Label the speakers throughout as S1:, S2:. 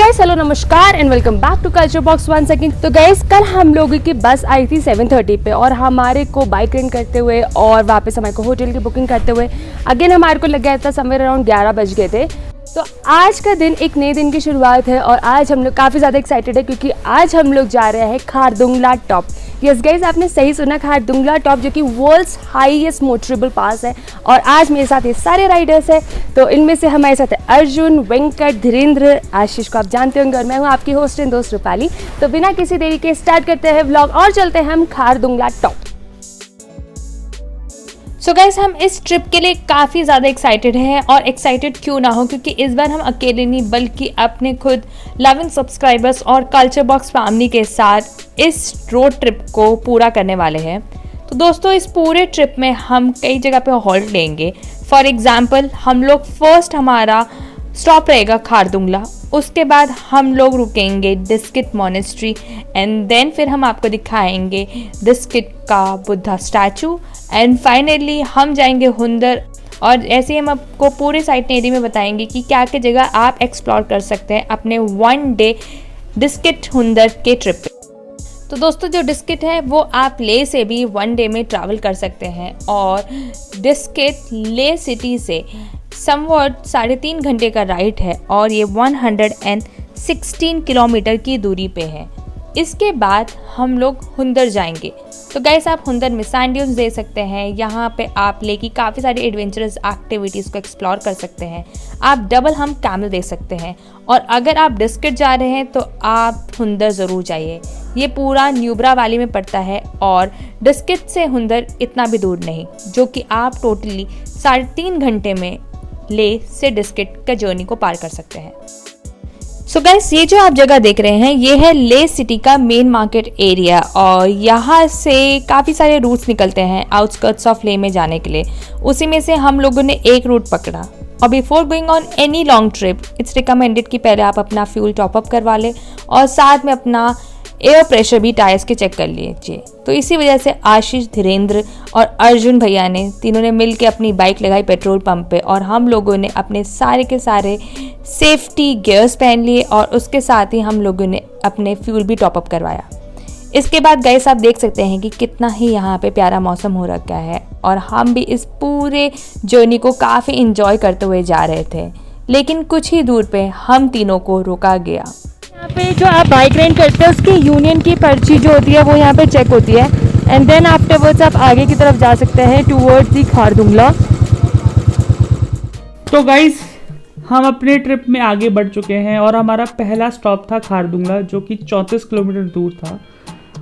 S1: Guys hello नमस्कार and welcome back to culture box one second. तो guys कल हम लोगों की बस आई थी 7:30 पे और हमारे को बाइक रेंट करते हुए और वापस हमारे को होटल की बुकिंग करते हुए अगेन हमारे को लग गया था समवेयर अराउंड 11 बज गए थे। तो आज का दिन एक नए दिन की शुरुआत है और आज हम लोग काफ़ी ज़्यादा एक्साइटेड है क्योंकि आज हम लोग जा रहे हैं खारदुंगला टॉप। यस गाइस आपने सही सुना, खारदुंगला टॉप जो कि वर्ल्ड्स हाईएस्ट मोटरेबल पास है। और आज मेरे साथ ये सारे राइडर्स हैं। तो इनमें से हमारे साथ है अर्जुन, वेंकट, धीरेन्द्र, आशीष को आप जानते होंगे और मैं हूँ आपकी होस्ट एंड दोस्त रूपाली। तो बिना किसी देरी के स्टार्ट करते हैं व्लॉग और चलते हैं हम खारदुंगला टॉप। सो गाइस हम इस ट्रिप के लिए काफ़ी ज़्यादा एक्साइटेड हैं और एक्साइटेड क्यों ना हो, क्योंकि इस बार हम अकेले नहीं बल्कि अपने खुद लविंग सब्सक्राइबर्स और कल्चर बॉक्स फैमिली के साथ इस रोड ट्रिप को पूरा करने वाले हैं। तो दोस्तों इस पूरे ट्रिप में हम कई जगह पे हॉल्ट लेंगे। फॉर एग्जांपल हम लोग फर्स्ट हमारा स्टॉप रहेगा खारदुंगला, उसके बाद हम लोग रुकेंगे डिस्किट मॉनेस्ट्री एंड देन फिर हम आपको दिखाएंगे डिस्किट का बुद्धा स्टैचू एंड फाइनली हम जाएंगे हुंदर। और ऐसे ही हम आपको पूरे साइटनरी में बताएंगे कि क्या क्या जगह आप एक्सप्लोर कर सकते हैं अपने वन डे डिस्किट हुंदर के ट्रिप पे। तो दोस्तों जो डिस्किट है वो आप ले से भी वन डे में ट्रैवल कर सकते हैं और डिस्किट ले सिटी से समवॉट 3.5 घंटे का राइड है और ये 116 किलोमीटर की दूरी पे है। इसके बाद हम लोग हुंदर जाएंगे। तो गाइस आप हुंदर में सैंड ड्यून्स दे सकते हैं, यहाँ पे आप लेके काफ़ी सारी एडवेंचरस एक्टिविटीज़ को एक्सप्लोर कर सकते हैं। आप डबल हम कैमल दे सकते हैं और अगर आप डिस्किट जा रहे हैं तो आप हुंदर ज़रूर जाइए। ये पूरा न्यूब्रा वैली में पड़ता है और डिस्किट से हुंदर इतना भी दूर नहीं, जो कि आप टोटली 3.5 घंटे में ले से डिस्किट का जर्नी को पार कर सकते हैं। सो गाइस ये जो आप जगह देख रहे हैं ये है ले सिटी का मेन मार्केट एरिया और यहाँ से काफ़ी सारे रूट्स निकलते हैं आउटस्कर्ट्स ऑफ ले में जाने के लिए। उसी में से हम लोगों ने एक रूट पकड़ा और before going on any long trip it's recommended कि पहले आप अपना फ्यूल टॉपअप करवा लें और साथ में अपना एयर प्रेशर भी टायर्स के चेक कर लीजिए। तो इसी वजह से आशीष, धीरेन्द्र और अर्जुन भैया ने तीनों ने मिल के अपनी बाइक लगाई पेट्रोल पंप पे और हम लोगों ने अपने सारे के सारे सेफ्टी गियर्स पहन लिए और उसके साथ ही हम लोगों ने अपने फ्यूल भी टॉपअप करवाया। इसके बाद गाइस आप देख सकते हैं कि कितना ही यहाँ पे प्यारा मौसम हो रखा है और हम भी इस पूरे जर्नी को काफ़ी इंजॉय करते हुए जा रहे थे। लेकिन कुछ ही दूर पे हम तीनों को रोका गया। यहाँ पे जो आप बाइक रेंट करते हैं उसकी यूनियन की पर्ची जो होती है वो यहाँ पे चेक होती है एंड देन आफ्टरवर्ड्स आप आगे की तरफ जा सकते हैं टूवर्ड्स दी खारदुंगला।
S2: तो गाइस हम अपने ट्रिप में आगे बढ़ चुके हैं और हमारा पहला स्टॉप था खारदुंगला जो कि 34 किलोमीटर दूर था।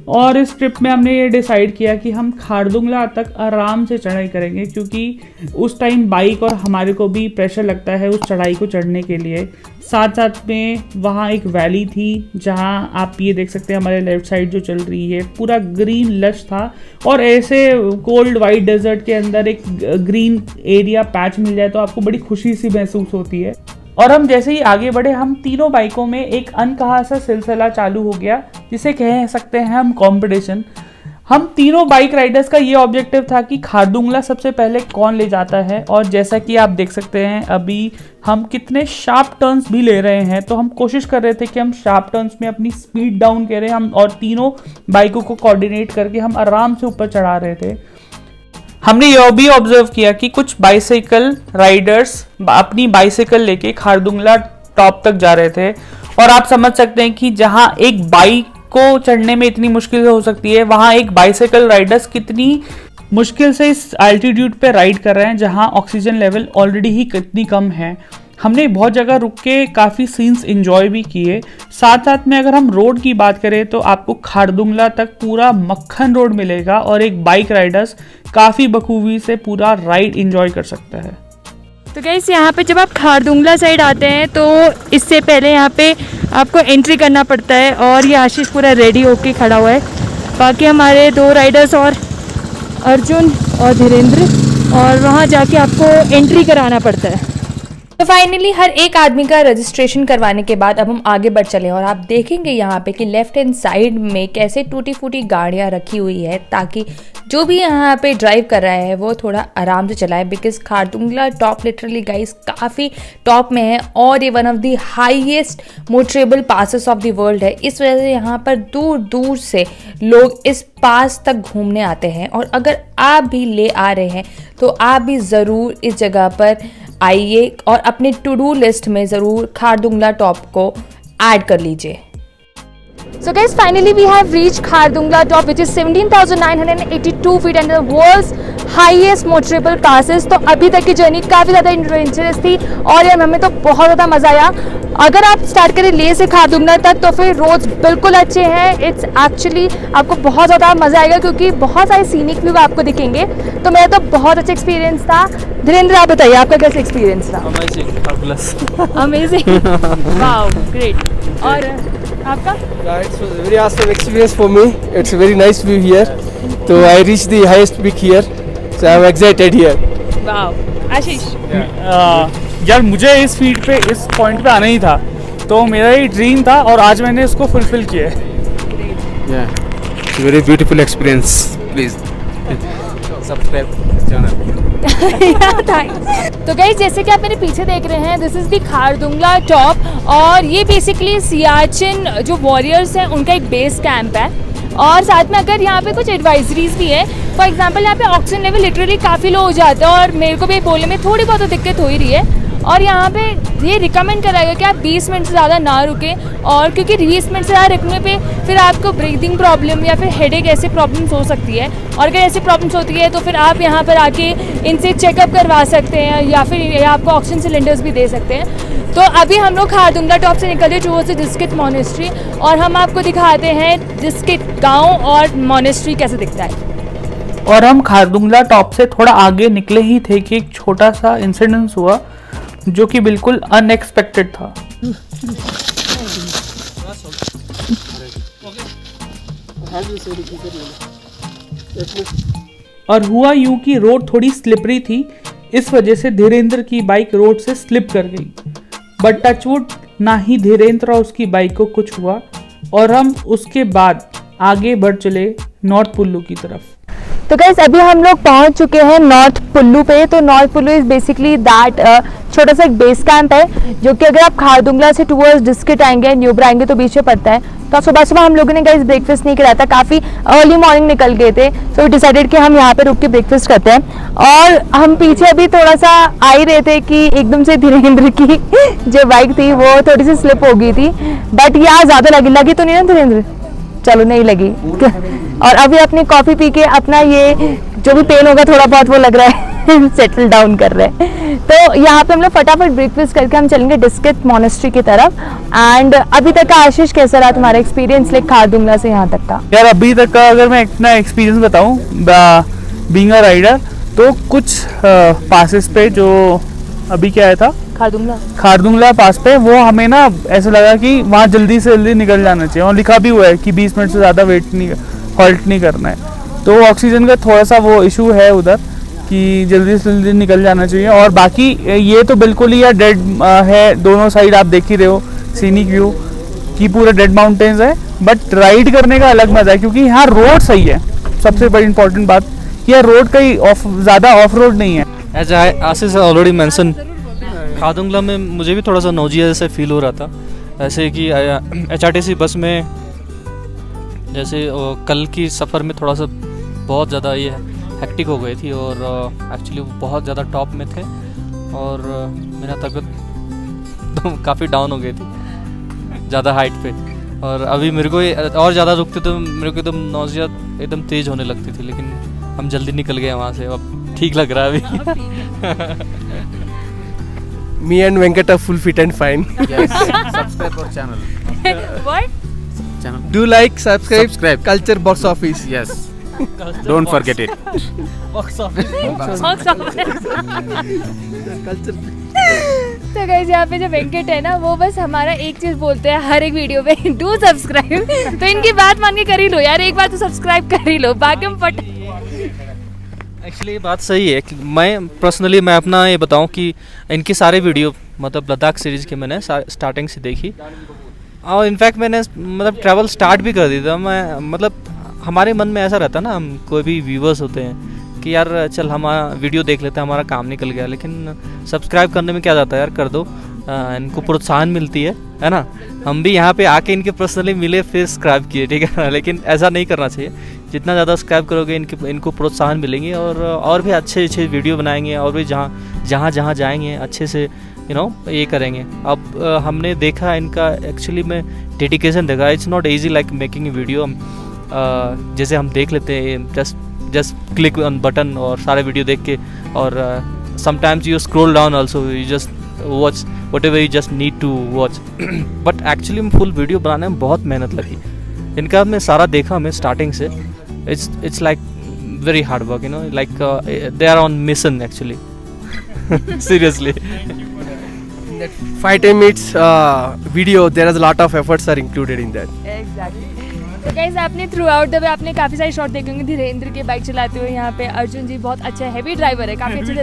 S2: और इस ट्रिप में हमने ये डिसाइड किया कि हम खारदुंगला तक आराम से चढ़ाई करेंगे क्योंकि उस टाइम बाइक और हमारे को भी प्रेशर लगता है उस चढ़ाई को चढ़ने के लिए। साथ साथ में वहाँ एक वैली थी जहाँ आप ये देख सकते हैं हमारे लेफ्ट साइड जो चल रही है पूरा ग्रीन लश था और ऐसे कोल्ड वाइट डेजर्ट के अंदर एक ग्रीन एरिया पैच मिल जाए तो आपको बड़ी खुशी सी महसूस होती है। और हम जैसे ही आगे बढ़े हम तीनों बाइकों में एक अनकहा सा सिलसिला चालू हो गया जिसे कह सकते हैं हम कंपटीशन। हम तीनों बाइक राइडर्स का ये ऑब्जेक्टिव था कि खारदुंगला सबसे पहले कौन ले जाता है। और जैसा कि आप देख सकते हैं अभी हम कितने शार्प टर्न्स भी ले रहे हैं तो हम कोशिश कर रहे थे कि हम शार्प टर्न्स में अपनी स्पीड डाउन करें हम और तीनों बाइकों को कोऑर्डिनेट करके हम आराम से ऊपर चढ़ा रहे थे। हमने यह भी ऑब्जर्व किया कि कुछ बाइसाइकिल राइडर्स अपनी बाइसाइकिल लेके खारदुंगला टॉप तक जा रहे थे और आप समझ सकते हैं कि जहां एक बाइक को चढ़ने में इतनी मुश्किल हो सकती है वहां एक बाइसाइकिल राइडर्स कितनी मुश्किल से इस एल्टीट्यूड पे राइड कर रहे हैं जहां ऑक्सीजन लेवल ऑलरेडी ही कितनी कम है। हमने बहुत जगह रुक के काफ़ी सीन्स एंजॉय भी किए। साथ साथ में अगर हम रोड की बात करें तो आपको खारदुंगला तक पूरा मक्खन रोड मिलेगा और एक बाइक राइडर्स काफ़ी बखूबी से पूरा राइड एंजॉय कर सकता है।
S1: तो गाइस यहाँ पे जब आप खारदुंगला साइड आते हैं तो इससे पहले यहाँ पे आपको एंट्री करना पड़ता है और ये आशीष पूरा रेडी होके खड़ा हुआ है। बाकी हमारे 2 राइडर्स और अर्जुन और धीरेन्द्र और वहाँ जाके आपको एंट्री कराना पड़ता है। तो फाइनली हर एक आदमी का रजिस्ट्रेशन करवाने के बाद अब हम आगे बढ़ चले और आप देखेंगे यहाँ पे कि लेफ्ट हैंड साइड में कैसे टूटी फूटी गाड़ियाँ रखी हुई है ताकि जो भी यहाँ पे ड्राइव कर रहा है वो थोड़ा आराम से चलाए, because Khardungla top literally guys काफ़ी टॉप में है और ये one of the highest motorable passes of the world है। इस वजह से यहाँ पर दूर दूर से लोग इस पास तक घूमने आते हैं और अगर आप भी ले आ रहे हैं तो आप भी ज़रूर इस जगह पर आइए और अपने टू डू लिस्ट में ज़रूर खारदुंगला टॉप को ऐड कर लीजिए। So guys, finally we have reached Khardungla top, which is 17,982 feet and the world's highest motorable passes। तो अभी तक की जर्नी काफ़ी ज़्यादा एडवेंचरस थी और यार हमें तो बहुत ज़्यादा मज़ा आया। अगर आप स्टार्ट करें ले से खारदुंगला तक तो फिर रोड्स बिल्कुल अच्छे हैं। इट्स एक्चुअली आपको बहुत ज़्यादा मज़ा आएगा क्योंकि बहुत सारे सीनिक व्यू आपको दिखेंगे। तो मेरा तो बहुत अच्छा एक्सपीरियंस था। धीरेन्द्र आप बताइए आपका कैसा एक्सपीरियंस था? Amazing, wow, great. और आपका?
S3: It's a very awesome experience for me. It's a very nice view here. So I reached the highest peak here. So I'm excited here.
S1: Wow, Ashish?
S2: यार मुझे इस फील्ड पे इस पॉइंट पे आना ही था, तो मेरा ये ड्रीम था और आज मैंने इसको फुलफिल किया है।
S3: Yeah, it's a very beautiful experience. Please subscribe channel.
S1: तो गाइस जैसे कि आप मेरे पीछे देख रहे हैं, this is the Khardungla top और ये बेसिकली सियाचिन जो वॉरियर्स हैं उनका एक बेस कैंप है। और साथ में अगर यहाँ पे कुछ एडवाइजरीज भी है, फॉर एग्जांपल यहाँ पे ऑक्सीजन लेवल लिटरली काफ़ी लो हो जाता है और मेरे को भी बोलने में थोड़ी बहुत दिक्कत हो ही रही है। और यहाँ पे ये रिकमेंड करा गया कि आप 20 मिनट से ज़्यादा ना रुकें और क्योंकि 20 मिनट से ज़्यादा रुकने पे फिर आपको ब्रीदिंग प्रॉब्लम या फिर हेडेक ऐसे प्रॉब्लम्स हो सकती है और अगर ऐसी प्रॉब्लम्स होती है तो फिर आप यहाँ पर आके इनसे चेकअप करवा सकते हैं या फिर आपको ऑक्सीजन सिलेंडर्स भी दे सकते हैं। तो अभी हम लोग खारदुंगला टॉप से निकले टूवर्ड्स द डिस्किट मॉनेस्ट्री और हम आपको दिखाते हैं डिस्किट गाँव और मॉनेस्ट्री कैसे दिखता है।
S2: और हम खारदुंगला टॉप से थोड़ा आगे निकले ही थे कि एक छोटा सा इंसिडेंस हुआ जो कि बिल्कुल अनएक्सपेक्टेड था। और हुआ यूं कि रोड थोड़ी स्लिपरी थी, इस वजह से धीरेन्द्र की बाइक रोड से स्लिप कर गई, बट टचवुड ना ही धीरेन्द्र और उसकी बाइक को कुछ हुआ और हम उसके बाद आगे बढ़ चले नॉर्थ पुल्लू की तरफ।
S1: तो गाइस अभी हम लोग पहुंच चुके हैं नॉर्थ पुल्लू पे। तो north Pullu is basically that छोटा सा एक बेस कैंप है जो कि अगर आप खारदुंगला से टूवर्ड्स डिस्किट आएंगे न्यूब्रा आएंगे तो बीच में पड़ता है। तो सुबह सुबह हम लोगों ने गाइस ब्रेकफास्ट नहीं कराया था, काफ़ी अर्ली मॉर्निंग निकल गए थे, तो डिसाइडेड कि हम यहाँ पे रुक के ब्रेकफास्ट करते हैं। और हम पीछे अभी थोड़ा सा आ ही रहे थे कि एकदम से धीरेन्द्र की जो बाइक थी वो थोड़ी सी स्लिप हो गई थी, बट यहाँ ज़्यादा लगी तो नहीं ना धीरेन्द्र? चलो नहीं लगी। और अभी अपनी कॉफ़ी पी के अपना ये जो भी पेन होगा थोड़ा बहुत वो लग रहा है सेटल डाउन कर रहे हैं। तो यहाँ पे हम लोग फटाफट ब्रेकफास्ट करके हम चलेंगे डिस्किट मॉनेस्ट्री की तरफ। एंड अभी तक का आशीष कैसा रहा तुम्हारा एक्सपीरियंस लाइक खारदुंगला से यहाँ तक का?
S2: यार अभी तक का अगर मैं अपना एक्सपीरियंस बताऊँ बीइंग अ राइडर, तो कुछ पासेस पे जो अभी क्या आया था खारदुंगला पास पे, वो हमें ना ऐसा लगा कि वहाँ जल्दी से जल्दी निकल जाना चाहिए और लिखा भी हुआ है कि 20 मिनट से ज़्यादा हॉल्ट नहीं करना है। तो ऑक्सीजन का थोड़ा सा वो इशू है उधर कि जल्दी से जल्दी निकल जाना चाहिए। और बाकी ये तो बिल्कुल ही यार डेड है, दोनों साइड आप देख ही रहे हो सीनिक व्यू की पूरे डेड माउंटेन्स है, बट राइड करने का अलग मजा है क्योंकि यहाँ रोड सही है। सबसे बड़ी इंपॉर्टेंट बात ये रोड कहीं ज़्यादा ऑफ रोड नहीं है।
S4: एज आशीष ऑलरेडी मेंशन, खारदुंगला में मुझे भी थोड़ा सा नौजिया जैसे फील हो रहा था, ऐसे कि HRTC बस में जैसे कल की सफ़र में थोड़ा सा बहुत ज़्यादा ये हेक्टिक हो गई थी और एक्चुअली वो बहुत ज़्यादा टॉप में थे और मेरा तबीयत तो काफ़ी डाउन हो गई थी ज़्यादा हाइट पे। और अभी मेरे को और ज़्यादा रुकते तो मेरे को एकदम नौजिया एकदम तेज़ होने लगती थी, लेकिन हम जल्दी निकल गए वहाँ से, अब ठीक लग रहा है अभी।
S3: Me and Venkat are full fit and fine.
S5: Yes. Subscribe our channel.
S1: What?
S5: Channel.
S3: Do like, subscribe. Culture Box Office.
S5: Yes. Don't forget it.
S4: Box office.
S3: Culture.
S1: तो गाइस यहाँ पे जो वेंकट है ना वो बस हमारा एक चीज बोलते हैं हर एक वीडियो में, डू सब्सक्राइब। तो इनकी बात मान के कर ही लो यार, एक बार तो सब्सक्राइब कर ही लो, बाकी हम फट।
S4: एक्चुअली ये बात सही है। मैं पर्सनली मैं अपना ये बताऊं कि इनके सारे वीडियो मतलब लद्दाख सीरीज़ की मैंने स्टार्टिंग से देखी, और इनफैक्ट मैंने मतलब ट्रैवल स्टार्ट भी कर दिया था। मैं मतलब हमारे मन में ऐसा रहता है ना, हम कोई भी व्यूवर्स होते हैं कि यार चल हम वीडियो देख लेते हैं, हमारा काम निकल गया, लेकिन सब्सक्राइब करने में क्या जाता है यार, कर दो, इनको प्रोत्साहन मिलती है ना। हम भी यहाँ पे आके इनके पर्सनली मिले फिर सब्सक्राइब किए, ठीक है ना, लेकिन ऐसा नहीं करना चाहिए। जितना ज़्यादा सब्सक्राइब करोगे इनको प्रोत्साहन मिलेंगे, और भी अच्छे अच्छे वीडियो बनाएंगे, और भी जहाँ जाएंगे अच्छे से ये करेंगे। अब हमने देखा इनका एक्चुअली में डेडिकेशन देखा। It's not easy like making a video. जैसे हम देख लेते हैं जस्ट क्लिक ऑन बटन और सारे वीडियो देख के, और sometimes you scroll down also, you just watch whatever you just need to watch. But actually में फुल वीडियो बनाने में बहुत मेहनत लगी इनका। मैं सारा देखा मैं स्टार्टिंग से। It's like very hard work, like they are on mission actually, seriously.
S3: 5-10 minutes video, there is a lot of efforts are included in that.
S1: Exactly. तो गाइस आपने थ्रू आउट द वे आपने काफ़ी सारे shot देखे होंगे धीरेन्द्र के bike चलाते हुए। यहाँ पे अर्जुन जी बहुत अच्छा हैवी ड्राइवर है, काफ़ी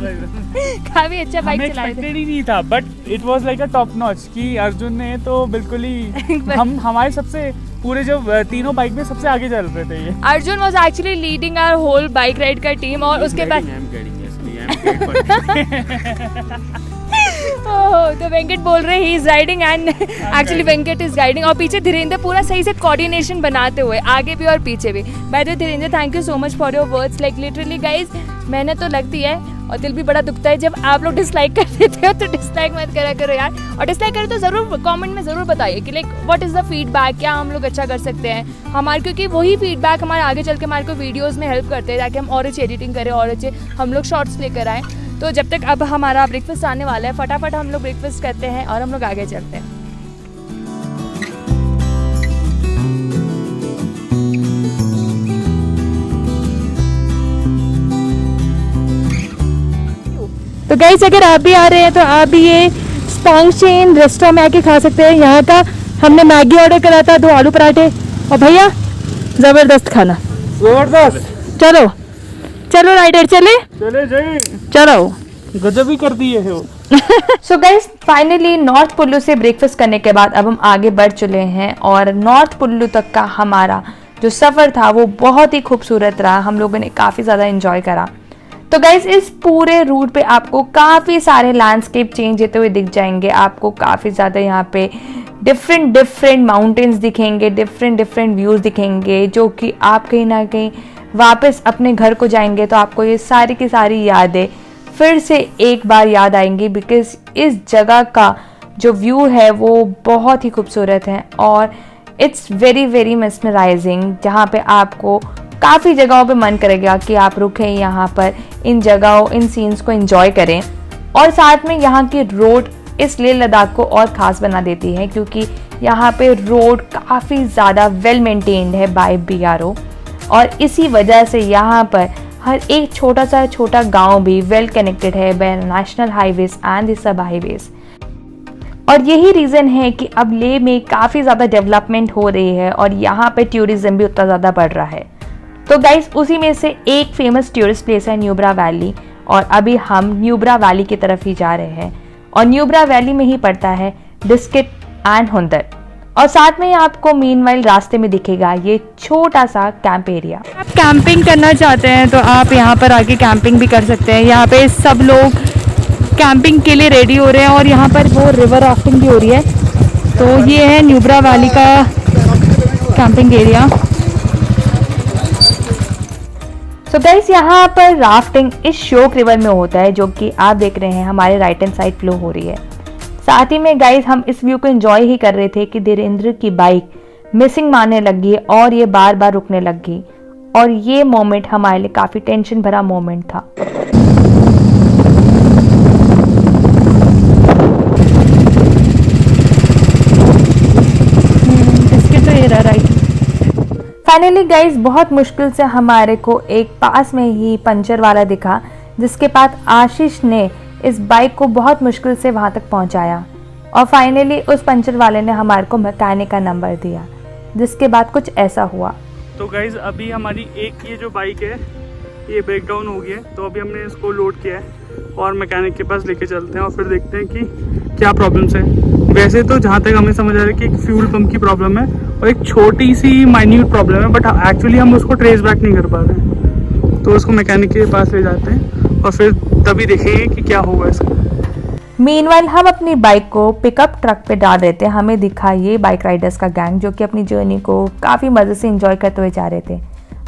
S1: काफ़ी अच्छा बाइक चला रहे थे।
S2: ही नहीं था, but it was like a top notch कि अर्जुन ने तो बिल्कुल ही हमारे सबसे पूरे जो तीनों बाइक में सबसे आगे चल रहे थे ये।
S1: Arjun was actually leading our whole bike ride का टीम, और उसके बाद तो वेंकट बोल रहे he is riding and actually Venkat is riding, और पीछे धीरेन्द्र पूरा सही से कोऑर्डिनेशन बनाते हुए आगे भी और पीछे भी। Bye the way Dhirendra, thank you so much for your words. Like literally guys मेहनत तो लगती है और दिल भी बड़ा दुखता है जब आप लोग डिसलाइक कर देते हो, तो डिसलाइक मत करा करो यार। और डिसलाइक करें तो ज़रूर कमेंट में ज़रूर बताइए कि like what is the feedback, क्या हम लोग अच्छा कर सकते हैं हमारे, क्योंकि वही फीडबैक हमारे आगे चल के हमारे को वीडियोज़ में हेल्प करते हैं ताकि हम और अच्छी एडिटिंग करें और अच्छे हम लोग शॉर्ट्स लेकर आएँ। तो जब तक अब हमारा ब्रेकफास्ट आने वाला है, फटाफट हम लोग ब्रेकफास्ट करते हैं और हम लोग आगे चलते हैं। तो गाइस अगर आप भी आ रहे हैं तो आप भी ये स्पांग चेन रेस्टोरेंट में आके खा सकते हैं। यहाँ का हमने मैगी ऑर्डर करा था, 2 आलू पराठे, और भैया ज़बरदस्त खाना,
S2: जबरदस्त।
S1: चलो चलो राइडर चले
S2: जाइए,
S1: चलो
S2: गजब ही कर दिए हो।
S1: So guys finally north Kullu से ब्रेकफास्ट करने के बाद अब हम आगे बढ़ चले हैं, और नॉर्थ कुल्लू तक का हमारा जो सफ़र था वो बहुत ही खूबसूरत रहा। हम लोगों ने काफ़ी ज़्यादा एंजॉय करा। तो गाइस इस पूरे रूट पे आपको काफ़ी सारे लैंडस्केप चेंज होते हुए दिख जाएंगे। आपको काफ़ी ज़्यादा यहाँ पे डिफरेंट माउंटेन्स दिखेंगे, डिफरेंट व्यूज़ दिखेंगे, जो कि आप कहीं ना कहीं वापस अपने घर को जाएंगे तो आपको ये सारी की सारी यादें फिर से एक बार याद आएंगी, बिकॉज इस जगह का जो व्यू है वो बहुत ही खूबसूरत है और इट्स वेरी मेस्मराइजिंग, जहाँ पे आपको काफ़ी जगहों पे मन करेगा कि आप रुकें यहाँ पर, इन जगहों इन सीन्स को एंजॉय करें। और साथ में यहाँ की रोड इस लेह लद्दाख को और ख़ास बना देती है, क्योंकि यहाँ पे रोड काफ़ी ज़्यादा वेल मेंटेन्ड है बाय BRO, और इसी वजह से यहाँ पर हर एक छोटा गांव भी वेल कनेक्टेड है by national highways and the sub highways. और यही रीज़न है कि अब लेह में काफ़ी ज़्यादा डेवलपमेंट हो रही है और यहाँ पे टूरिज़्म भी उतना ज़्यादा बढ़ रहा है। तो गाइस उसी में से एक फेमस टूरिस्ट प्लेस है न्यूब्रा वैली, और अभी हम न्यूब्रा वैली की तरफ ही जा रहे हैं। और न्यूब्रा वैली में ही पड़ता है डिस्किट एंड हुंदर, और साथ में आपको मीनवाइल रास्ते में दिखेगा ये छोटा सा कैंप एरिया। आप कैंपिंग करना चाहते हैं तो आप यहाँ पर आके कैंपिंग भी कर सकते हैं। यहाँ पे सब लोग कैंपिंग के लिए रेडी हो रहे हैं और यहाँ पर वो रिवर राफ्टिंग भी हो रही है। तो ये है न्यूब्रा वैली का कैंपिंग एरिया। सो गाइस यहाँ पर राफ्टिंग इस श्योक रिवर में होता है, जो कि आप देख रहे हैं हमारे राइट हैंड साइड फ्लो हो रही है। साथ ही में गाइस हम इस व्यू को एंजॉय ही कर रहे थे कि धीरेन्द्र की बाइक मिसिंग मारने लगी और ये बार बार रुकने लगी, और ये मोमेंट हमारे लिए काफ़ी टेंशन भरा मोमेंट था। इसके तो ये रहा राइट। फाइनली गाइस बहुत मुश्किल से हमारे को एक पास में ही पंचर वाला दिखा, जिसके बाद आशीष ने इस बाइक को बहुत मुश्किल से वहाँ तक पहुँचाया, और फाइनली उस पंचर वाले ने हमारे को मैकेनिक का नंबर दिया, जिसके बाद कुछ ऐसा हुआ।
S2: तो गाइज अभी हमारी एक ये जो बाइक है ये ब्रेक डाउन हो गई है, तो अभी हमने इसको लोड किया है और मैकेनिक के पास लेके चलते हैं और फिर देखते हैं कि क्या प्रॉब्लम्स है। वैसे तो जहाँ तक हमें समझ आ रहा है कि एक फ्यूल पंप की प्रॉब्लम है और एक छोटी सी माइन्यूट प्रॉब्लम है, बट एक्चुअली हम उसको ट्रेस बैक नहीं कर पा रहे हैं। तो उसको मैकेनिक के पास ले जाते हैं और फिर तभी देखेंगे कि क्या होगा इसका।
S1: मीनवाइल हम अपनी बाइक को पिकअप ट्रक पे डाल रहे थे। हमें दिखा ये बाइक राइडर्स का गैंग जो कि अपनी जर्नी को काफ़ी मज़े से एंजॉय करते हुए जा रहे थे।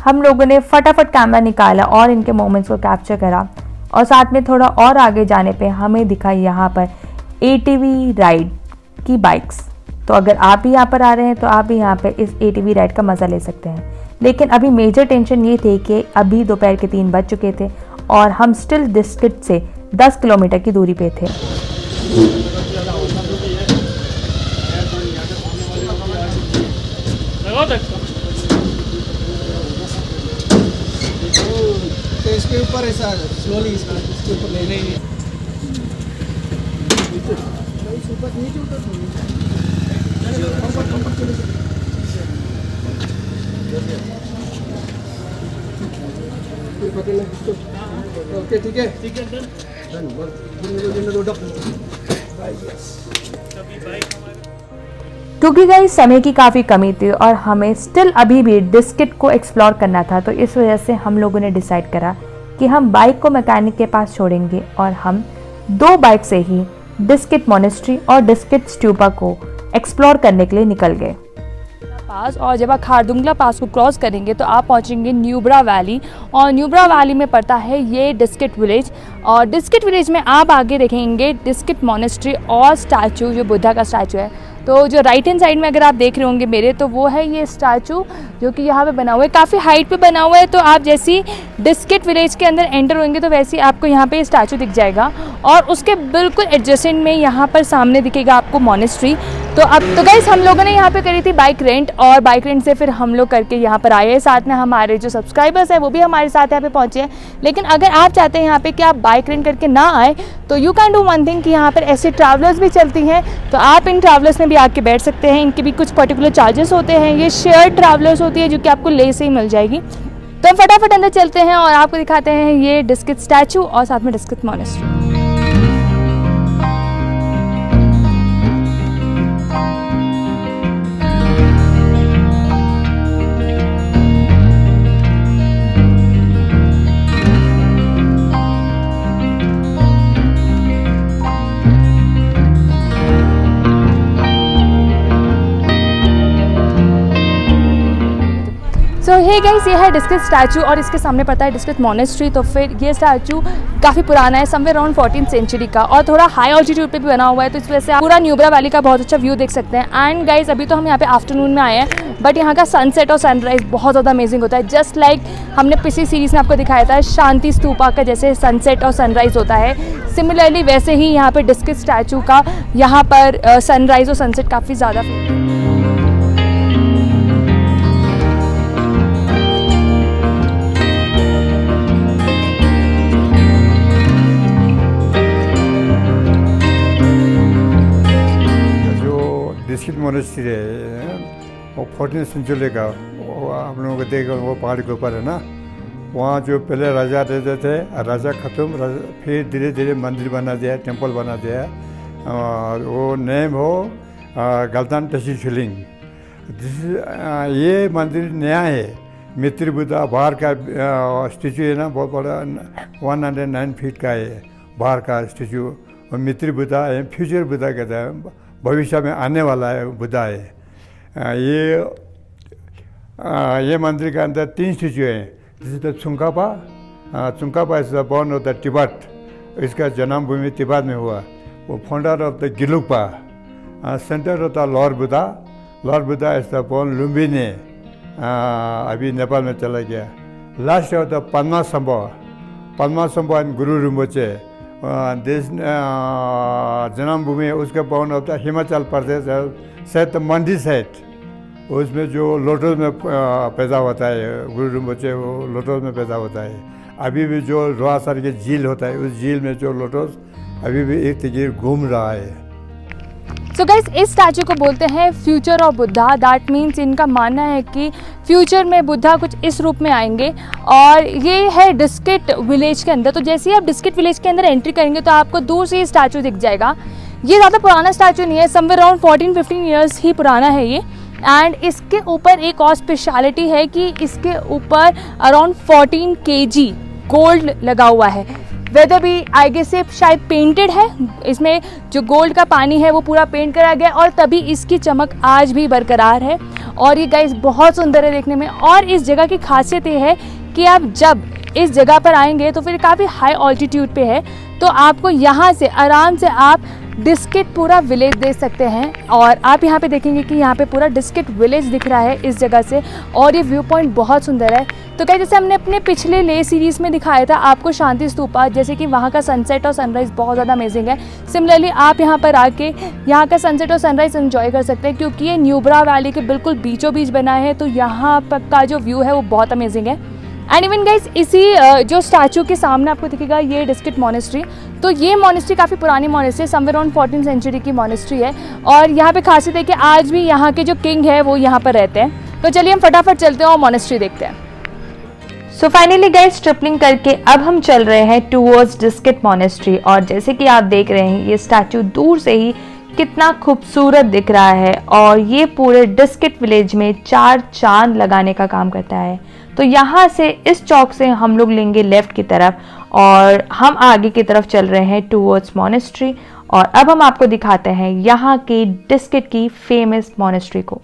S1: हम लोगों ने फटाफट कैमरा निकाला और इनके मोमेंट्स को कैप्चर करा और साथ में थोड़ा और आगे जाने पे हमें दिखा यहाँ पर ATV राइड की बाइक्स। तो अगर आप भी यहाँ पर आ रहे हैं तो आप भी यहाँ पे इस ATV राइड का मज़ा ले सकते हैं। लेकिन अभी मेजर टेंशन ये थी कि अभी दोपहर के 3 बज चुके थे और हम स्टिल डिस्ट्रिक्ट से 10 किलोमीटर की दूरी पे थे।
S3: तो इसके ऊपर ऐसा स्लोली इसके ऊपर ले नहीं ओके ठीक है
S1: क्योंकि गाइस समय की काफ़ी कमी थी और हमें स्टिल अभी भी डिस्किट को एक्सप्लोर करना था, तो इस वजह से हम लोगों ने डिसाइड करा कि हम बाइक को मैकेनिक के पास छोड़ेंगे और हम 2 बाइक से ही डिस्किट मोनेस्ट्री और डिस्किट स्टूपा को एक्सप्लोर करने के लिए निकल गए पास। और जब आप खारदुंगला पास को क्रॉस करेंगे तो आप पहुंचेंगे न्यूब्रा वैली, और न्यूब्रा वैली में पड़ता है ये डिस्किट विलेज। और डिस्किट विलेज में आप आगे देखेंगे डिस्किट मोनेस्ट्री और स्टैचू, जो बुद्धा का स्टैचू है। तो जो राइट हैंड साइड में अगर आप देख रहे होंगे मेरे, तो वो है ये स्टैचू जो कि यहाँ पे बना हुआ है, काफ़ी हाइट पे बना हुआ है। तो आप जैसी डिस्किट विलेज के अंदर एंटर होंगे तो वैसे ही आपको यहाँ पे स्टैचू दिख जाएगा और उसके बिल्कुल एडजेसेंट में यहाँ पर सामने दिखेगा आपको मोनेस्ट्री। तो अब तो गाइस हम लोगों ने यहाँ पे करी थी बाइक रेंट, और बाइक रेंट से फिर हम लोग करके यहाँ पर आए हैं। साथ में हमारे जो सब्सक्राइबर्स हैं वो भी हमारे साथ यहाँ पे पहुँचे हैं। लेकिन अगर आप चाहते हैं यहाँ पे कि आप बाइक रेंट करके ना आए, तो you can do one thing कि यहाँ पर ऐसे ट्रैवलर्स भी चलती हैं, तो आप इन ट्रैवलर्स में भी आके बैठ सकते हैं। इनके भी कुछ पर्टिकुलर चार्जेस होते हैं। ये शेयर ट्रैवलर्स होती है जो कि आपको ले से ही मिल जाएगी। तो हम फटाफट अंदर चलते हैं और आपको दिखाते हैं ये डिस्किट स्टैचू और साथ में डिस्किट मोनेस्ट्री। तो हे गाइस, ये है डिस्किट स्टैचू और इसके सामने पड़ता है डिस्किट मोनेस्ट्री। तो फिर ये स्टैचू काफ़ी पुराना है, समवेयर अराउंड 14th सेंचुरी का, और थोड़ा हाई ऑल्टीट्यूड पे भी बना हुआ है। तो इस वजह से आप पूरा न्यूब्रा वैली का बहुत अच्छा व्यू देख सकते हैं। एंड गाइस, अभी तो हम यहाँ पे आफ्टरनून में आए हैं, बट यहाँ का सनसेट और सनराइज़ बहुत ज़्यादा अमेजिंग होता है। जस्ट लाइक हमने पिछली सीरीज़ में आपको दिखाया था शांति स्तूपा का जैसे सनसेट और सनराइज़ होता है, सिमिलरली वैसे ही यहाँ पर डिस्किट स्टैचू का यहाँ पर सनराइज़ और सनसेट काफ़ी ज़्यादा
S6: डिस्किट मोनेस्ट्री है वो 14th सेंचुरी का, वो आप लोगों को देखो वो पहाड़ के ऊपर है ना। वहाँ जो पहले राजा रहते थे, राजा ख़त्म, फिर धीरे धीरे मंदिर बना दिया, टेंपल बना दिया। और वो नेम हो गलतान टशी शिलिंग। ये मंदिर नया है। मित्र बुद्धा बाहर का स्टेचू है ना, बहुत बड़ा 109 फीट का है बाहर का स्टेचू। और मित्र बुद्धा है, फ्यूचर बुद्धा कहता है, भविष्य में आने वाला है बुद्धा है। ये मंदिर के अंदर 3 स्टेचू हैं। जिसमें Tsongkhapa is the born of the Tibet. इसका जन्मभूमि तिब्बत में हुआ। वो founder of the Gelugpa. Centre of the lord Buddha is the born Lumbini, अभी नेपाल में चला गया। Last of the Padmasambhava and Guru Rinpoche. देश जन्मभूमि उसका born of the Himachal Pradesh, शायद मंडी साइड। उसमें जो लोटस में पैदा होता है, गुरु रिम्पोचे वो लोटस में पैदा होता है। अभी भी जो रोहासर की झील होता है, उस झील में जो लोटस अभी भी एक तरीके घूम रहा है।
S1: सो गाइस इस स्टैचू को बोलते हैं future of Buddha. That means इनका मानना है कि फ्यूचर में बुद्धा कुछ इस रूप में आएंगे। और ये है डिस्किट विलेज के अंदर। तो जैसे ही आप डिस्किट विलेज के अंदर एंट्री करेंगे तो आपको दूर से ये स्टैचू दिख जाएगा। ये ज़्यादा पुराना स्टैचू नहीं है, समवेयर अराउंड 14-15 ईयर्स ही पुराना है ये। एंड इसके ऊपर एक और स्पेशलिटी है कि इसके ऊपर अराउंड 14 kg गोल्ड लगा हुआ है। वेदर भी आगे से शायद पेंटेड है, इसमें जो गोल्ड का पानी है वो पूरा पेंट करा गया और तभी इसकी चमक आज भी बरकरार है। और ये गाइस बहुत सुंदर है देखने में। और इस जगह की खासियत ये है कि आप जब इस जगह पर आएंगे तो फिर काफ़ी हाई ऑल्टीट्यूड पे है, तो आपको यहाँ से आराम से आप डिस्किट पूरा विलेज देख सकते हैं। और आप यहाँ पे देखेंगे कि यहाँ पे पूरा डिस्किट विलेज दिख रहा है इस जगह से। और ये व्यू पॉइंट बहुत सुंदर है। तो क्या जैसे हमने अपने पिछले ले सीरीज़ में दिखाया था आपको शांति स्तूपा, जैसे कि वहाँ का सनसेट और सनराइज़ बहुत ज़्यादा अमेजिंग है। सिमिलरली आप यहाँ पर आके यहाँ का सनसेट और सनराइज़ एंजॉय कर सकते हैं, क्योंकि ये न्यूब्रा वैली के बिल्कुल बीचों बीच बना है। तो यहाँ पर का जो व्यू है वो बहुत अमेजिंग है। एंड इवन गाइस इसी जो स्टैचू के सामने आपको दिखेगा ये डिस्किट मोनेस्ट्री। तो ये मोनेस्ट्री काफ़ी पुरानी मोनेस्ट्री है, समवेयर अराउंड 14th सेंचुरी की मोनेस्ट्री है। और यहाँ पे खासियत है कि आज भी यहाँ के जो किंग है वो यहाँ पर रहते हैं। तो चलिए हम फटाफट चलते हैं और मोनेस्ट्री देखते हैं।
S7: सो फाइनली गाइस ट्रिपलिंग करके अब हम चल रहे हैं टूवर्ड्स डिस्किट मोनेस्ट्री। और जैसे कि आप देख रहे हैं ये स्टैचू दूर से ही कितना खूबसूरत दिख रहा है और ये पूरे डिस्किट विलेज में 4 चांद लगाने का काम करता है। तो यहाँ से इस चौक से हम लोग लेंगे लेफ्ट की तरफ और हम आगे की तरफ चल रहे हैं टूवर्ड्स मोनेस्ट्री। और अब हम आपको दिखाते हैं यहाँ की डिस्किट की फेमस मोनेस्ट्री को।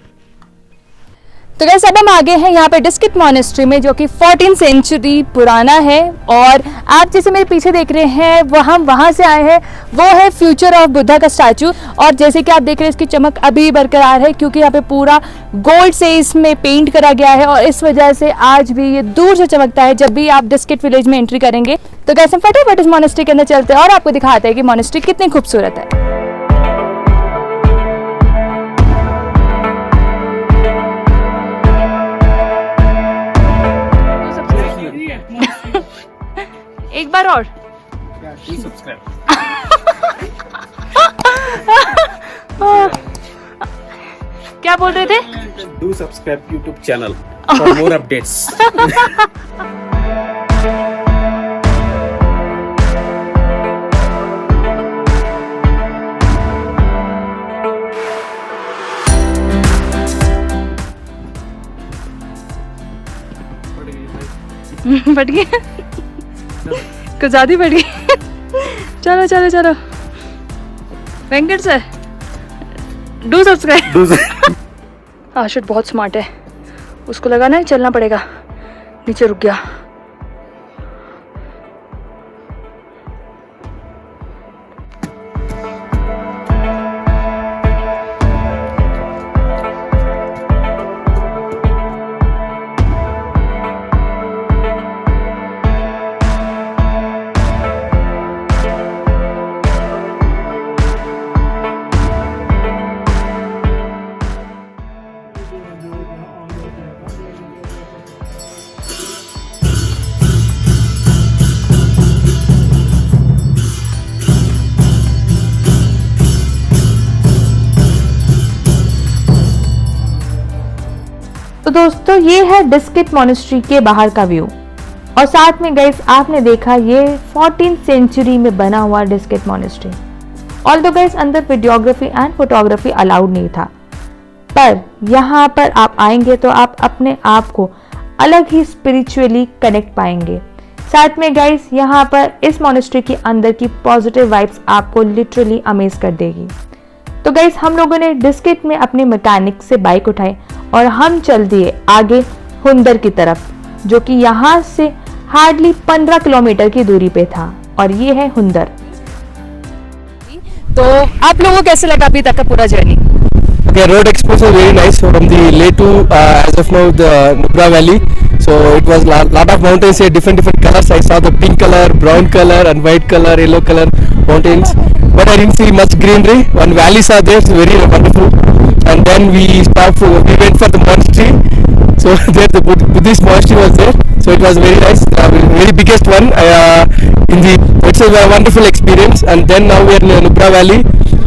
S1: तो गाइस अब हम आगे हैं यहाँ पे डिस्किट मोनेस्ट्री में, जो कि 14th सेंचुरी पुराना है। और आप जैसे मेरे पीछे देख रहे हैं वो हम वहाँ से आए हैं, वो है फ्यूचर ऑफ बुद्धा का स्टैचू। और जैसे कि आप देख रहे हैं इसकी चमक अभी बरकरार है, क्योंकि यहाँ पे पूरा गोल्ड से इसमें पेंट करा गया है और इस वजह से आज भी ये दूर से चमकता है जब भी आप डिस्किट विलेज में एंट्री करेंगे। तो गाइस हम फटाफट इस मोनेस्ट्री के अंदर चलते हैं और आपको दिखाते हैं कि मोनेस्ट्री कितनी खूबसूरत है। एक बार और क्या बोल रहे थे?
S5: Do subscribe YouTube channel for more updates.
S1: बढ़ गया कुछ ज़्यादा ही बढ़ गई। चलो चलो चलो वेंकट सर डू सब्सक्राइब। आशित बहुत स्मार्ट है, उसको लगा ना चलना पड़ेगा, नीचे रुक गया।
S7: तो दोस्तों ये है डिस्किट मोनेस्ट्री के बाहर का व्यू। और साथ में गाइस आपने देखा ये 14th सेंचुरी में बना हुआ डिस्किट मोनेस्ट्री। ऑल्दो गाइस अंदर वीडियोग्राफी एंड फोटोग्राफी अलाउड नहीं था, पर यहाँ पर आप आएंगे तो आप अपने आप को अलग ही स्पिरिचुअली कनेक्ट पाएंगे। साथ में गाइस यहाँ पर इस मोनेस्ट्री के अंदर की पॉजिटिव वाइब्स आपको लिटरली अमेज कर देगी। तो गाइस हम लोगों ने डिस्किट में अपने मैकेनिक से बाइक उठाई और हम चल दिए आगे हुंदर की तरफ, जो कि यहाँ से हार्डली 15 किलोमीटर की दूरी पे था। और ये है हुंदर।
S1: तो आप लोगों को कैसे लगा अभी तक का पूरा journey?
S3: Okay, road experience was very nice from the Leh to as of now the Nubra Valley. So it was lot of mountains here, different colors. I saw the pink color, brown color, and white color, yellow color mountains. But I didn't see much greenery. One valley saw there, it's very wonderful. And then we stopped. We went for the monastery. So there the Buddhist monastery was there. So it was very nice, very biggest one. It's a wonderful experience. And then now we are in Nubra Valley.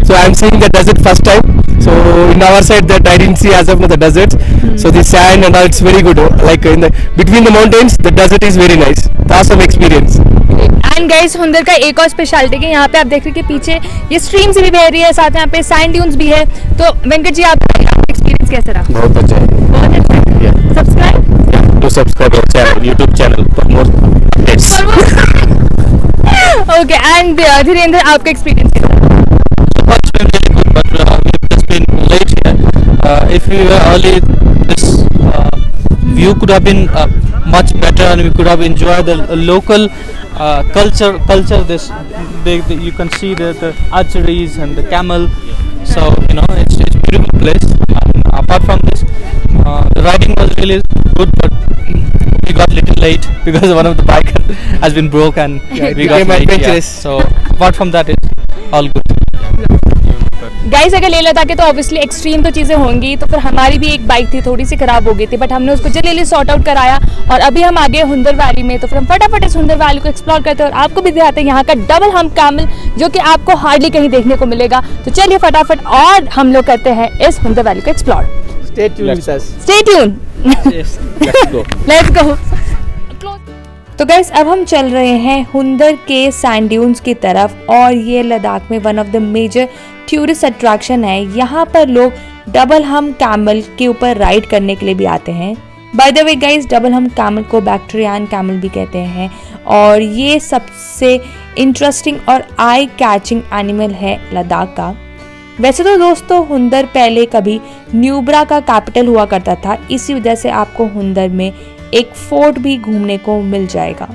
S3: So I'm seeing the desert first time. So in our side that I didn't see as of now the desert. So the sand and all, it's very good. Like in the between the mountains, the desert is very nice. Awesome experience.
S1: And guys Hunder का एक और speciality है, यहाँ पे आप देख रहे हैं कि पीछे ये स्ट्रीम से भी बह रही है, साथ में यहाँ पे सैंड ड्यून्स भी है। तो वेंकट जी, आपका एक्सपीरियंस कैसा रहा?
S3: बहुत अच्छा है।
S1: बहुत अच्छा। Subscribe
S3: To subscribe our channel, YouTube channel for more updates.
S1: Okay, and Dhirendra, आपका एक्सपीरियंस कैसा रहा?
S4: It's been really good, but we've just been late here. If we were early, this view could have been much better, and we could have enjoyed the local culture. This you can see the archeries and the camel. So it's a beautiful place. And apart from this, the riding was really good, but we got little late because one of the bike has been broke and we got late. Yeah. So apart from that, it's all good.
S1: Guys, अगर लेह लद्दाख के तो obviously extreme तो चीज़ें होंगी, तो फिर हमारी भी एक बाइक थी, थोड़ी सी खराब हो गई थी, बट हमने उसको जल्दी सॉर्ट आउट कराया और अभी हम आगे हुंदर वैली में। तो फिर हम फटाफट इस हुंदर वैली को एक्सप्लोर करते हैं और आपको भी दिखाते हैं यहाँ का डबल हम्प कैमल, जो कि आपको हार्डली कहीं देखने को मिलेगा। तो चलिए फटाफट और हम लोग करते हैं इस हुंदर वैली को explore.
S3: Stay tuned with us.
S1: Stay tune.
S3: Let's go.
S1: Let's go. तो गाइस, अब हम चल रहे हैं हुंदर के सैंड ड्यून्स की तरफ, और ये लद्दाख में one of the major tourist attraction है। यहाँ पर लोग डबल हम्प कैमल के ऊपर राइड करने के लिए भी आते हैं। Bye the way guys, double hump camel को बैक्टीरियन कैमल भी कहते हैं, और ये सबसे इंटरेस्टिंग और आई कैचिंग एनिमल है लद्दाख का। वैसे तो दोस्तों, हुंदर पहले कभी न्यूब्रा का कैपिटल हुआ करता था, इसी वजह से आपको हुंदर में एक फोर्ट भी घूमने को मिल जाएगा।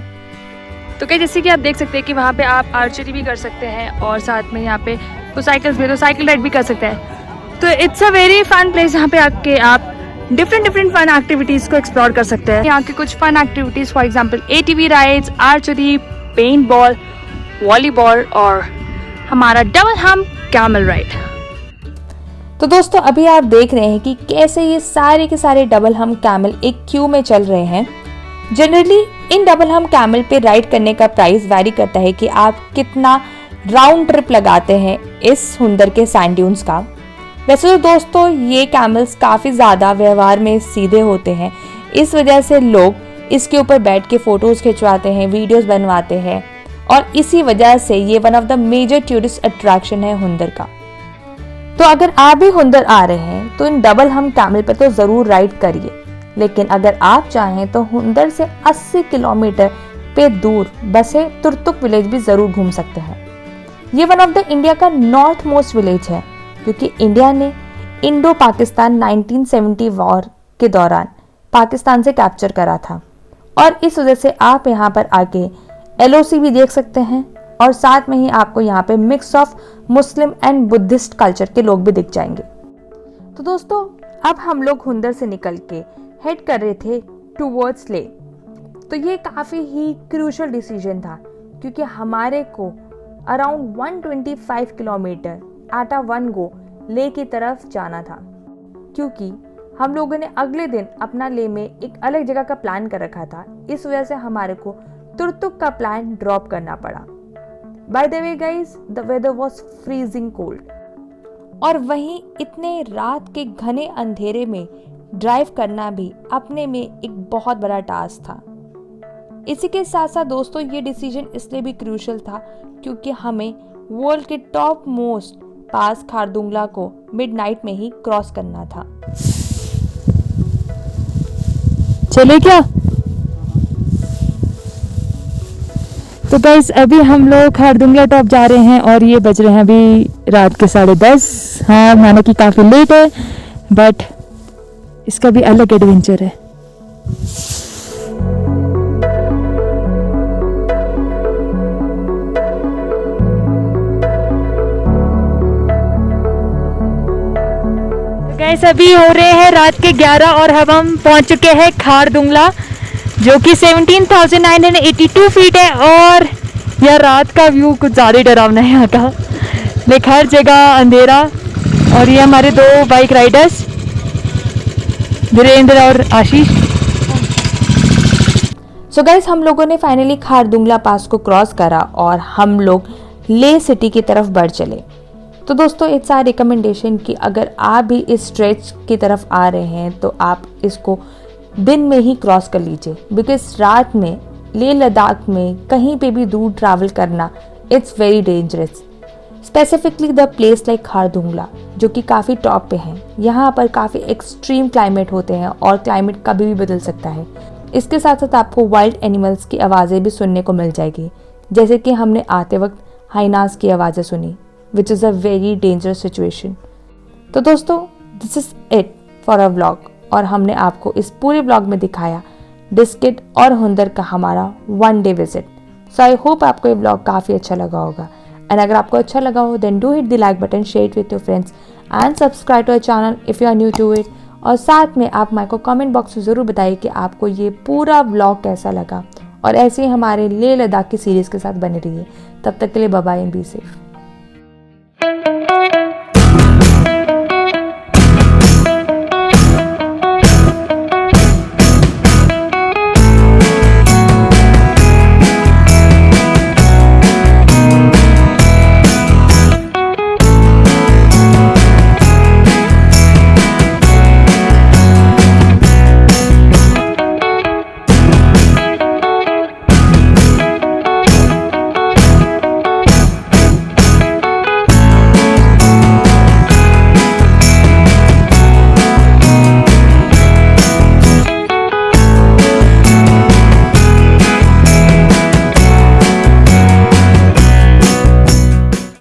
S1: तो क्या, जैसे कि आप देख सकते हैं कि वहाँ पे आप आर्चरी भी कर सकते हैं, और साथ में यहाँ पे कुछ साइकिल्स भी, तो साइकिल राइड भी कर सकते हैं। तो it's a very fun place, यहाँ पे आके आप डिफरेंट फन एक्टिविटीज़ को एक्सप्लोर कर सकते हैं। यहाँ के कुछ fun activities, for example ATV rides, archery, paint ball, volleyball और हमारा डबल हम्प कैमल राइड। तो दोस्तों, अभी आप देख रहे हैं कि कैसे ये सारे के सारे डबल हम्प कैमल एक क्यू में चल रहे हैं। Generally in double hump camel पे राइड करने का प्राइस वैरी करता है कि आप कितना राउंड ट्रिप लगाते हैं इस हुंदर के सैंड ड्यून्स का। वैसे तो दोस्तों, ये कैमल्स काफ़ी ज़्यादा व्यवहार में सीधे होते हैं, इस वजह से लोग इसके ऊपर बैठ के फ़ोटोज़ खिंचवाते हैं, वीडियोज़ बनवाते हैं, और इसी वजह से ये one of the major tourist attraction है हुंदर का। तो अगर आप भी हुंदर आ रहे हैं तो इन डबल हम्प कैमल पर तो ज़रूर राइड करिए, लेकिन अगर आप चाहें तो हुंदर से 80 किलोमीटर पे दूर बसे तुर्तुक विलेज भी ज़रूर घूम सकते हैं। ये वन ऑफ द इंडिया का नॉर्थ मोस्ट विलेज है, क्योंकि इंडिया ने इंडो पाकिस्तान 1970 वॉर के दौरान पाकिस्तान से कैप्चर करा था, और इस वजह से आप यहाँ पर आके LOC भी देख सकते हैं, और साथ में ही आपको यहाँ पे mix of Muslim and Buddhist culture के लोग भी दिख जाएंगे। तो दोस्तों, अब हम लोग हुंदर से निकल के हेड कर रहे थे टूवर्ड्स लेह। तो ये काफ़ी ही क्रूशल डिसीजन था, क्योंकि हमारे को around 125 kilometre at a one go Leh की तरफ जाना था, क्योंकि हम लोगों ने अगले दिन अपना लेह में एक अलग जगह का प्लान कर रखा था। इस वजह से हमारे को तुर्तुक का प्लान ड्रॉप करना पड़ा। By the way guys, the weather was freezing cold, और वहीं इतने रात के घने अंधेरे में ड्राइव करना भी अपने में एक बहुत बड़ा टास्क था। इसी के साथ साथ दोस्तों, ये डिसीजन इसलिए भी क्रूशल था क्योंकि हमें वर्ल्ड के टॉप मोस्ट पास खारदुंगला को मिडनाइट में ही क्रॉस करना था। चले क्या? तो गाइस, अभी हम लोग खारदुंगला टॉप जा रहे हैं, और ये बज रहे हैं अभी रात के 10:30। हाँ, माना कि काफ़ी लेट है, बट इसका भी अलग एडवेंचर है। गाइस, अभी हो रहे हैं रात के 11 और अब हम पहुंच चुके हैं खारदुंगला, जो कि 17,982 फीट है। और यह रात का व्यू कुछ ज़्यादा ही डरावना है यहाँ का, लेकिन हर जगह अंधेरा। और ये हमारे 2 बाइक राइडर्स वीरेंद्र और आशीष। सो गाइस, हम लोगों ने फाइनली खारदुंगला पास को क्रॉस करा और हम लोग लेह सिटी की तरफ बढ़ चले।
S7: तो दोस्तों इट्स आर रिकमेंडेशन कि अगर आप भी इस स्ट्रेच की तरफ आ रहे हैं तो आप इसको दिन में ही क्रॉस कर लीजिए, बिकॉज रात में लेह लद्दाख में कहीं पे भी दूर ट्रैवल करना it's very dangerous. Specifically the place like Khardungla जो कि काफ़ी टॉप पे है, यहाँ पर काफ़ी एक्सट्रीम क्लाइमेट होते हैं और क्लाइमेट कभी भी बदल सकता है। इसके साथ साथ आपको वाइल्ड एनिमल्स की आवाज़ें भी सुनने को मिल जाएगी, जैसे कि हमने आते वक्त हाइनास की आवाज़ें सुनी, which is a very dangerous situation. तो दोस्तों this is it for a vlog, और हमने आपको इस पूरे व्लॉग में दिखाया डिस्किट और हुंदर का हमारा 1 day visit. So I hope आपको ये व्लॉग काफ़ी अच्छा लगा होगा, एंड अगर आपको अच्छा लगा हो then do hit the like button, share it with your friends and subscribe to our channel if you are new to it. और साथ में आप मेरे को कमेंट बॉक्स में ज़रूर बताइए कि आपको ये पूरा व्लॉग कैसा लगा, और ऐसे ही हमारे लेह लद्दाख की सीरीज़ के साथ बने रहिए। तब तक के लिए bye bye and be safe.